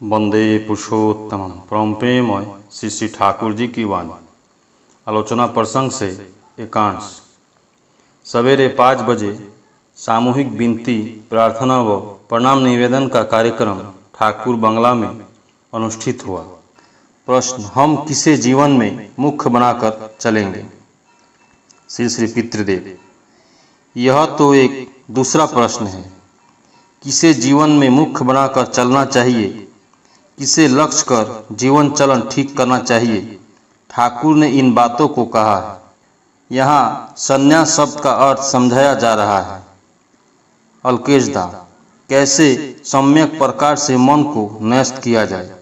वंदे पुरुषोत्तमम। परम प्रेममय श्री श्री ठाकुर जी की वाणी। आलोचना प्रसंग से एकांश। सवेरे 5 बजे सामूहिक विनती प्रार्थना व प्रणाम निवेदन का कार्यक्रम ठाकुर बंगला में अनुष्ठित हुआ। प्रश्न: हम किसे जीवन में मुख्य बनाकर चलेंगे? श्री श्री पितृदेव: यह तो एक दूसरा प्रश्न है। किसे जीवन में मुख्य बनाकर चलना चाहिए, किसे लक्ष्य कर जीवन चलन ठीक करना चाहिए, ठाकुर ने इन बातों को कहा है। यहाँ संन्यास शब्द का अर्थ समझाया जा रहा है। अल्केशदा: कैसे सम्यक प्रकार से मन को न्यस्त किया जाए?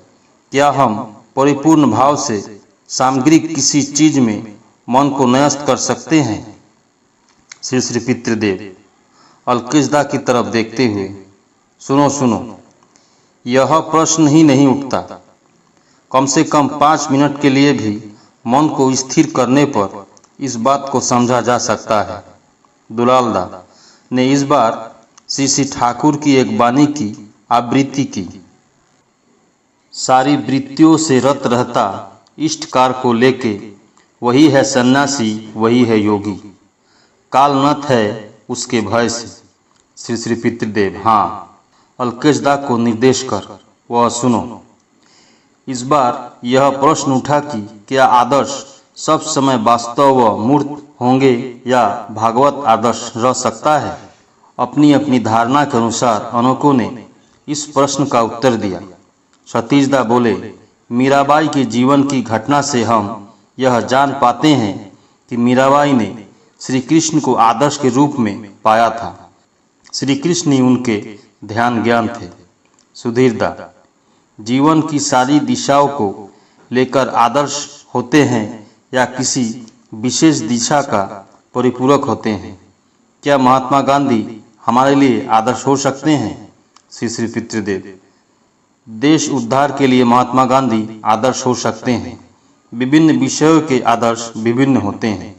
क्या हम परिपूर्ण भाव से सामग्रिक किसी चीज में मन को न्यस्त कर सकते हैं? श्री श्री पितृदेव अल्केशदा की तरफ देखते हुए: सुनो, यह प्रश्न ही नहीं उठता। कम से कम 5 मिनट के लिए भी मन को स्थिर करने पर इस बात को समझा जा सकता है। दुलालदा ने इस बार श्री श्री ठाकुर की एक वाणी की आवृत्ति की। सारी वृत्तियों से रत रहता इष्टकार को लेके, वही है सन्यासी, वही है योगी। काल नत है उसके भय से। श्री श्री पितृदेव: हाँ। अल्केशदा को निर्देश कर: वह सुनो। इस बार यह प्रश्न उठा कि क्या आदर्श सब समय वास्तव व मूर्त होंगे या भागवत आदर्श रह सकता है? अपनी अपनी धारणा के अनुसार अनेकों ने इस प्रश्न का उत्तर दिया। सतीशदा बोले: मीराबाई के जीवन की घटना से हम यह जान पाते हैं कि मीराबाई ने श्री कृष्ण को आदर्श के रूप में पाया था। श्री कृष्ण ही उनके ध्यान ज्ञान थे। सुधीरदा: जीवन की सारी दिशाओं को लेकर आदर्श होते हैं या किसी विशेष दिशा का परिपूरक होते हैं? क्या महात्मा गांधी हमारे लिए आदर्श हो सकते हैं? श्री श्री पितृदेव: देश उद्धार के लिए महात्मा गांधी आदर्श हो सकते हैं। विभिन्न विषयों के आदर्श विभिन्न होते हैं।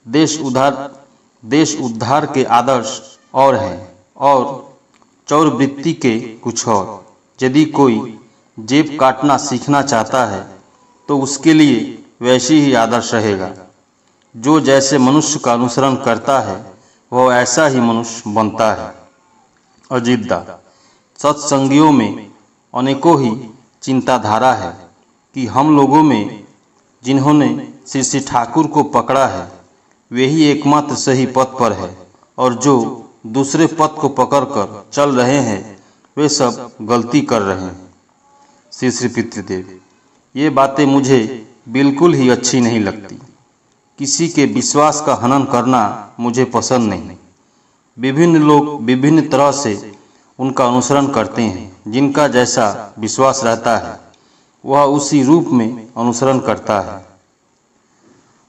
देश उद्धार के आदर्श और हैं और चौर वृत्ति के कुछ और। यदि कोई जेब काटना सीखना चाहता है तो उसके लिए वैसी ही आदर्श रहेगा। जो जैसे मनुष्य का अनुसरण करता है वह ऐसा ही मनुष्य बनता है। अजितदा: सत्संगियों में अनेकों ही चिंताधारा है कि हम लोगों में जिन्होंने श्री श्री ठाकुर को पकड़ा है वे ही एकमात्र सही पथ पर है, और जो दूसरे पथ को पकड़कर चल रहे हैं वे सब गलती कर रहे हैं। श्री श्री पितृदेव: ये बातें मुझे बिल्कुल ही अच्छी नहीं लगती। किसी के विश्वास का हनन करना मुझे पसंद नहीं। विभिन्न लोग विभिन्न तरह से उनका अनुसरण करते हैं। जिनका जैसा विश्वास रहता है वह उसी रूप में अनुसरण करता है।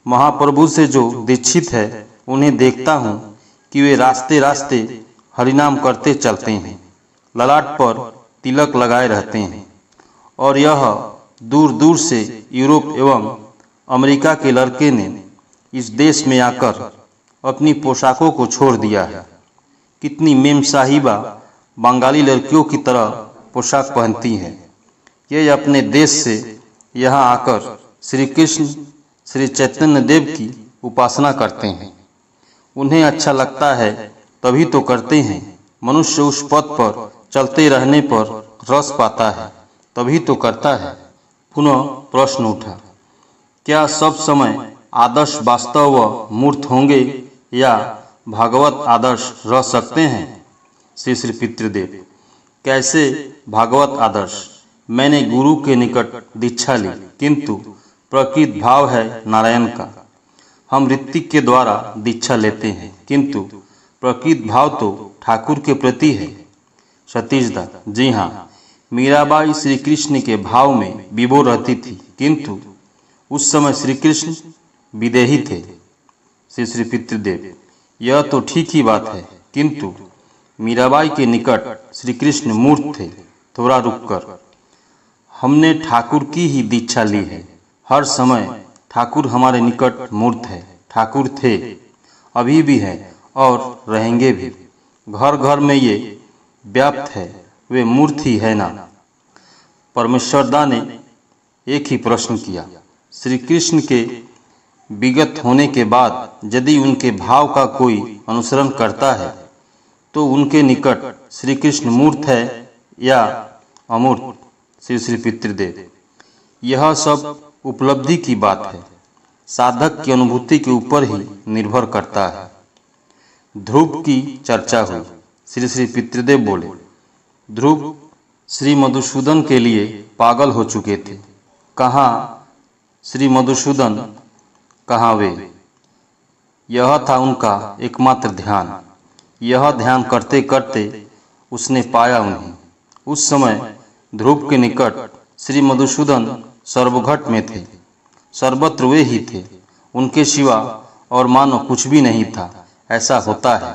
महाप्रभु से जो दीक्षित है उन्हें देखता हूँ कि वे रास्ते रास्ते हरिनाम करते चलते हैं, ललाट पर तिलक लगाए रहते हैं, और यह दूर दूर से यूरोप एवं अमेरिका के लड़के ने इस देश में आकर अपनी पोशाकों को छोड़ दिया है। कितनी मेम साहिबा बंगाली लड़कियों की तरह पोशाक पहनती हैं। ये अपने देश से यहाँ आकर श्री कृष्ण श्री चैतन्य देव की उपासना करते हैं। उन्हें अच्छा लगता है तभी तो करते हैं। मनुष्य उस पथ पर चलते रहने पर रस पाता है तभी तो करता है। पुनः प्रश्न उठा: क्या सब समय आदर्श वास्तव व मूर्त होंगे या भागवत आदर्श रह सकते हैं? श्री श्री पितृदेव: कैसे भागवत आदर्श? मैंने गुरु के निकट दीक्षा ली, किंतु प्रकृत भाव है नारायण का। हम ऋत्विक के द्वारा दीक्षा लेते हैं, किंतु प्रकृत भाव तो ठाकुर के प्रति है। सतीशदा: जी हाँ, मीराबाई श्री कृष्ण के भाव में विभोर रहती थी, किंतु उस समय श्री कृष्ण विदेही थे। श्री श्री पितृदेव: यह तो ठीक ही बात है, किंतु मीराबाई के निकट श्री कृष्ण मूर्त थे। थोड़ा रुककर, हमने ठाकुर की ही दीक्षा ली है। हर समय ठाकुर हमारे निकट मूर्त है। ठाकुर थे, अभी भी है और रहेंगे भी। घर घर में ये व्याप्त है, वे मूर्त ही है ना। परमेश्वरदा ने एक ही प्रश्न किया। श्री कृष्ण के विगत होने के बाद यदि उनके भाव का कोई अनुसरण करता है तो उनके निकट श्री कृष्ण मूर्त है या अमूर्त। श्री श्री पितृदेव, यह सब उपलब्धि की बात है, साधक की अनुभूति के ऊपर ही निर्भर करता है। ध्रुव की चर्चा हुई। श्री श्री पितृदेव बोले, ध्रुव श्री मधुसूदन के लिए पागल हो चुके थे। कहाँ श्री मधुसूदन, कहाँ वे? यह था उनका एकमात्र ध्यान। यह ध्यान करते करते उसने पाया उन्हें। उस समय ध्रुव के निकट श्री मधुसूदन सर्वघट में थे, सर्वत्र वे ही थे, उनके सिवा और मानो कुछ भी नहीं था। ऐसा होता है,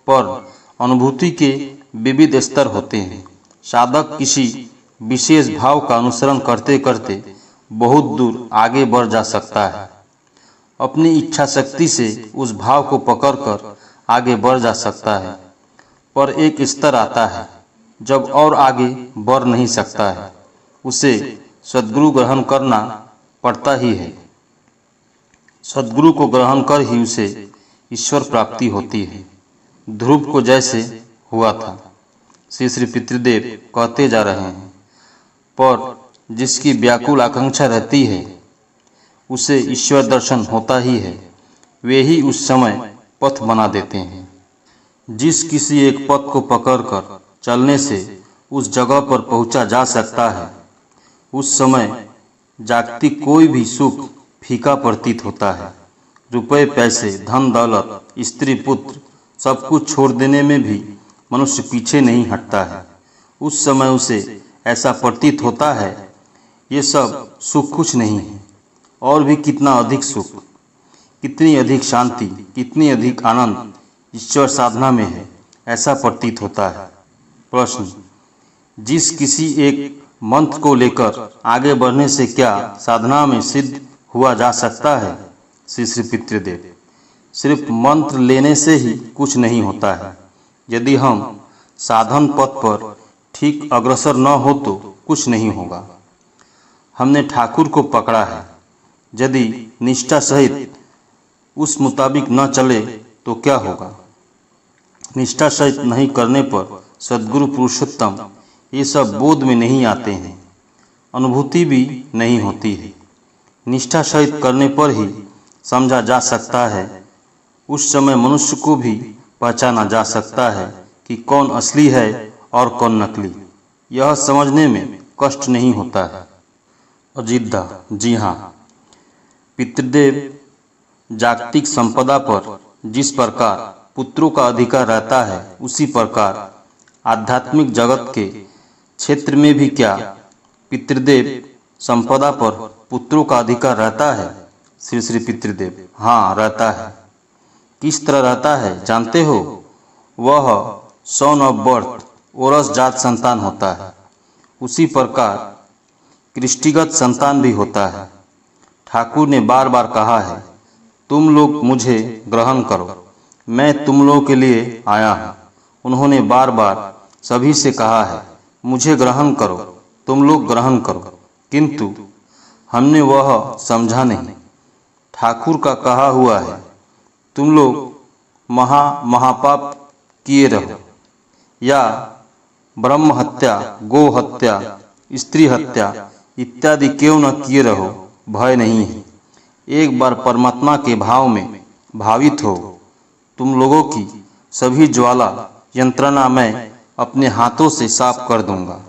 पर अनुभूति के विविध स्तर होते हैं। साधक किसी विशेष भाव का अनुसरण करते करते बहुत दूर आगे बढ़ जा सकता है। अपनी इच्छा शक्ति से उस भाव को पकड़कर आगे बढ़ जा सकता है, पर एक स्तर आता है जब और आगे बढ़ नहीं सकता है। उसे सद्गुरु ग्रहण करना पड़ता ही है। सद्गुरु को ग्रहण कर ही उसे ईश्वर प्राप्ति होती है। ध्रुव को जैसे हुआ था। श्री श्री पितृदेव कहते जा रहे हैं, पर जिसकी व्याकुल आकांक्षा रहती है उसे ईश्वर दर्शन होता ही है। वे ही उस समय पथ बना देते हैं। जिस किसी एक पथ को पकड़कर चलने से उस जगह पर पहुंचा जा सकता है, उस समय जागतिक कोई भी सुख फीका प्रतीत होता है। रुपए पैसे, धन दौलत, स्त्री पुत्र सब कुछ छोड़ देने में भी मनुष्य पीछे नहीं हटता है। उस समय उसे ऐसा प्रतीत होता है ये सब सुख कुछ नहीं है, और भी कितना अधिक सुख, कितनी अधिक शांति, कितनी अधिक आनंद ईश्वर साधना में है, ऐसा प्रतीत होता है। प्रश्न, जिस किसी एक मंत्र को लेकर आगे बढ़ने से क्या साधना में सिद्ध हुआ जा सकता है? श्री श्री पितृदेव, सिर्फ मंत्र लेने से ही कुछ नहीं होता है। यदि हम साधन पथ पर ठीक अग्रसर न हो तो कुछ नहीं होगा। हमने ठाकुर को पकड़ा है, यदि निष्ठा सहित उस मुताबिक न चले तो क्या होगा? निष्ठा सहित नहीं करने पर सद्गुरु पुरुषोत्तम ये सब बोध में नहीं आते हैं, अनुभूति भी नहीं होती है। निष्ठा सहित करने पर ही समझा जा सकता है। उस समय मनुष्य को भी पहचाना जा सकता है कि कौन असली है और कौन नकली। यह समझने में कष्ट नहीं होता है। अजिद्दा, जी हाँ, पितृदेव जागतिक संपदा पर जिस प्रकार पुत्रों का अधिकार रहता है, उसी प्रकार आध्यात्मिक जगत के क्षेत्र में भी क्या पितृदेव संपदा पर पुत्रों का अधिकार रहता है? श्री श्री पितृदेव, हाँ रहता है। किस तरह रहता है जानते हो? वह सन ऑफ बर्थ ओरस जात संतान होता है। उसी प्रकार कृष्टिगत संतान भी होता है। ठाकुर ने बार बार कहा है, तुम लोग मुझे ग्रहण करो, मैं तुम लोगों के लिए आया हूँ। उन्होंने बार बार सभी से कहा है, मुझे ग्रहण करो, तुम लोग ग्रहण करो, किंतु हमने वह समझा नहीं। ठाकुर का कहा हुआ है, तुम लोग महापाप किए रहो, या ब्रह्म हत्या, गो हत्या, स्त्री हत्या इत्यादि क्यों न किए रहो, भय नहीं है। एक बार परमात्मा के भाव में भावित हो, तुम लोगों की सभी ज्वाला यंत्रणा मैं अपने हाथों से साफ कर दूंगा।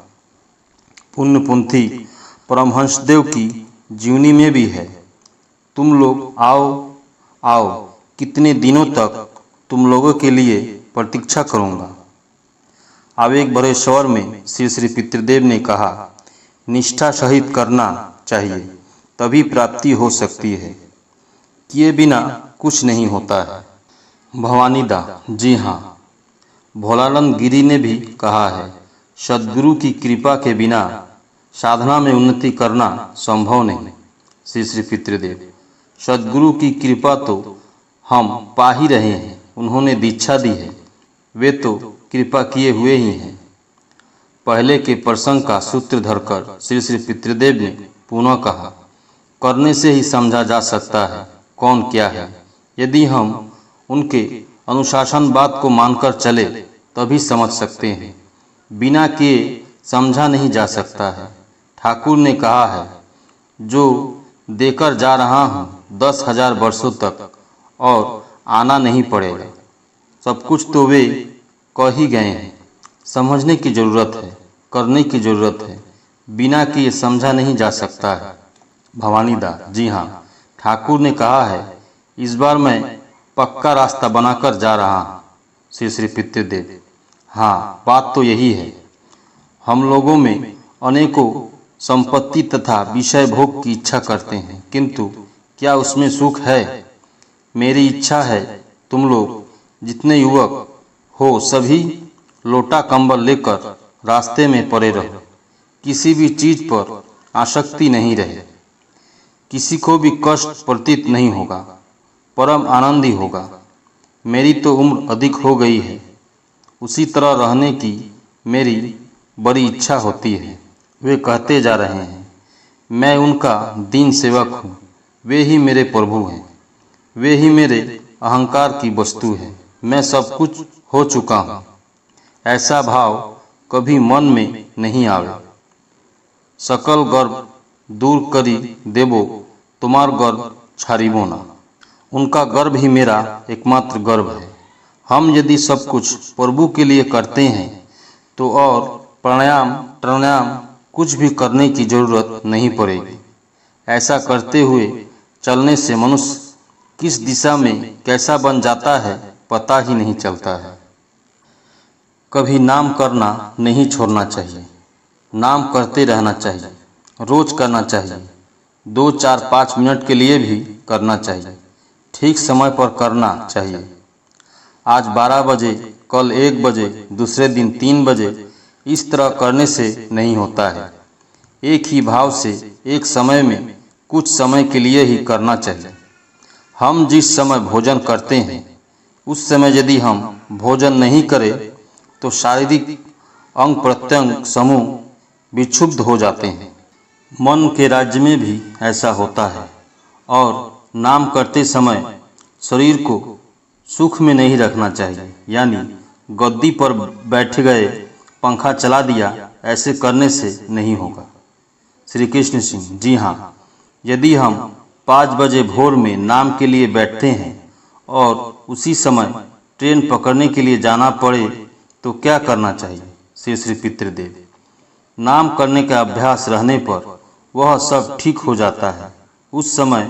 पुण्यपुंथी परमहंसदेव की जीवनी में भी है, तुम लोग आओ आओ, कितने दिनों तक तुम लोगों के लिए प्रतीक्षा करूंगा। आवेग भरे स्वर में श्री श्री पितृदेव ने कहा, निष्ठा सहित करना चाहिए, तभी प्राप्ति हो सकती है, किए बिना कुछ नहीं होता है। भवानीदा, जी हाँ, भोलानंद गिरी ने भी कहा है, सद्गुरु की कृपा के बिना साधना में उन्नति करना संभव नहीं। श्री श्री पितृदेव, सद्गुरु की कृपा तो हम पा ही रहे हैं, उन्होंने दीक्षा दी है, वे तो कृपा किए हुए ही हैं। पहले के प्रसंग का सूत्र धरकर श्री श्री पितृदेव ने पुनः कहा, करने से ही समझा जा सकता है कौन क्या है। यदि हम उनके अनुशासनवाद को मानकर चले तभी समझ सकते हैं, बिना किए समझा नहीं जा सकता है। ठाकुर ने कहा है, जो देकर जा रहा हूँ 10,000 वर्षों तक और आना नहीं पड़ेगा। सब कुछ तो वे कह ही गए हैं। समझने की ज़रूरत है, करने की ज़रूरत है, बिना किए समझा नहीं जा सकता है। भवानीदास, जी हाँ, ठाकुर ने कहा है, इस बार मैं पक्का रास्ता बनाकर जा रहा हूँ। श्री श्री पितृदेव, हाँ, बात तो यही है। हम लोगों में अनेकों संपत्ति तथा विषय भोग की इच्छा करते हैं, किंतु क्या उसमें सुख है? मेरी इच्छा है तुम लोग जितने युवक हो सभी लोटा कंबल लेकर रास्ते में पड़े रहो, किसी भी चीज पर आसक्ति नहीं रहे, किसी को भी कष्ट प्रतीत नहीं होगा, परम आनंद ही होगा। मेरी तो उम्र अधिक हो गई है, उसी तरह रहने की मेरी बड़ी इच्छा होती है। वे कहते जा रहे हैं, मैं उनका दीन सेवक हूँ, वे ही मेरे प्रभु हैं, वे ही मेरे अहंकार की वस्तु है, मैं सब कुछ हो चुका हूँ। ऐसा भाव कभी मन में नहीं आवे। सकल गर्व दूर करी देवो, तुम्हार गर्व छाड़िबो ना। उनका गर्व ही मेरा एकमात्र गर्व है। हम यदि सब कुछ प्रभु के लिए करते हैं तो और प्राणायाम कुछ भी करने की जरूरत नहीं पड़ेगी। ऐसा करते हुए चलने से मनुष्य किस दिशा में कैसा बन जाता है पता ही नहीं चलता है। कभी नाम करना नहीं छोड़ना चाहिए, नाम करते रहना चाहिए, रोज करना चाहिए, 2, 4, 5 मिनट के लिए भी करना चाहिए, ठीक समय पर करना चाहिए। आज 12 बजे, कल 1 बजे, दूसरे दिन 3 बजे, इस तरह करने से नहीं होता है। एक ही भाव से एक समय में कुछ समय के लिए ही करना चाहिए। हम जिस समय भोजन करते हैं उस समय यदि हम भोजन नहीं करें तो शारीरिक अंग प्रत्यंग समूह विक्षुब्ध हो जाते हैं। मन के राज्य में भी ऐसा होता है। और नाम करते समय शरीर को सुख में नहीं रखना चाहिए, यानी गद्दी पर बैठ गए, पंखा चला दिया, ऐसे करने से नहीं होगा। श्री कृष्ण सिंह, जी हाँ, यदि हम 5 बजे भोर में नाम के लिए बैठते हैं और उसी समय ट्रेन पकड़ने के लिए जाना पड़े तो क्या करना चाहिए? श्री श्री पितृदेव, नाम करने का अभ्यास रहने पर वह सब ठीक हो जाता है। उस समय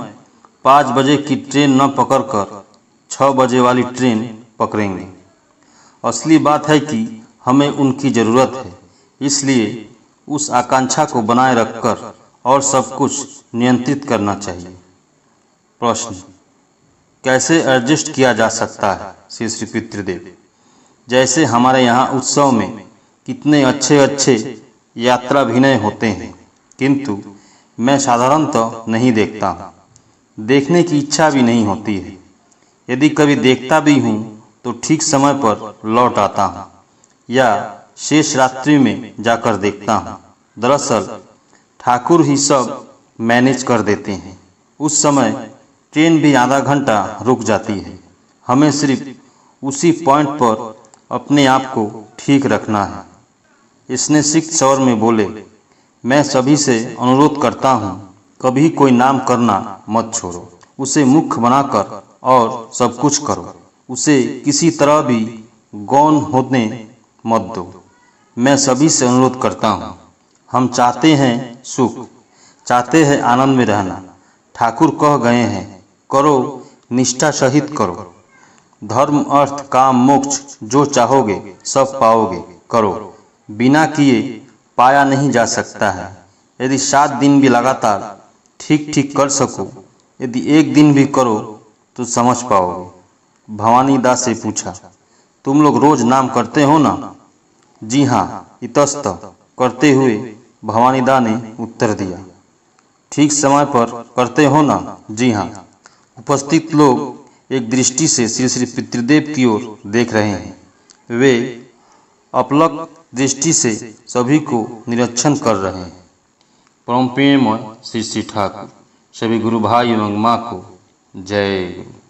5 बजे की ट्रेन न पकड़कर 6 बजे वाली ट्रेन पकड़ेंगे। असली बात है कि हमें उनकी ज़रूरत है, इसलिए उस आकांक्षा को बनाए रखकर और सब कुछ नियंत्रित करना चाहिए। प्रश्न, कैसे एडजस्ट किया जा सकता है? श्री श्री पितृदेव, जैसे हमारे यहाँ उत्सव में कितने अच्छे अच्छे यात्राभिनय होते हैं, किंतु मैं साधारणतः नहीं देखता हूँ, देखने की इच्छा भी नहीं होती है। यदि कभी देखता भी हूँ तो ठीक समय पर लौट आता हूँ या शेष रात्रि में जाकर देखता हूँ। दरअसल ठाकुर ही सब मैनेज कर देते हैं। उस समय ट्रेन भी आधा घंटा रुक जाती है। हमें सिर्फ उसी पॉइंट पर अपने आप को ठीक रखना है। इसने सिख स्वर में बोले, मैं सभी से अनुरोध करता हूँ, कभी कोई नाम करना मत छोड़ो, उसे मुख्य बनाकर और सब कुछ करो, उसे किसी तरह भी गौण होने मत दो। मैं सभी से अनुरोध करता हूँ, हम चाहते हैं सुख, चाहते हैं आनंद में रहना। ठाकुर कह गए हैं, करो, निष्ठा सहित करो, धर्म अर्थ काम मोक्ष जो चाहोगे सब पाओगे, करो, बिना किए पाया नहीं जा सकता है। यदि 7 दिन भी लगातार ठीक ठीक कर सको, यदि 1 दिन भी करो तो समझ पाओगे। भवानीदास से पूछा, तुम लोग रोज नाम करते हो ना? जी हाँ, इतस्ततः करते हुए भवानीदास ने उत्तर दिया। ठीक समय पर करते हो ना? जी हाँ। उपस्थित लोग एक दृष्टि से श्री श्री पितृदेव की ओर देख रहे हैं। वे अपलक दृष्टि से सभी को निरीक्षण कर रहे हैं। परम प्रेममय श्री ठाकुर। सभी गुरु भाई एवं माँ को जय गुरु।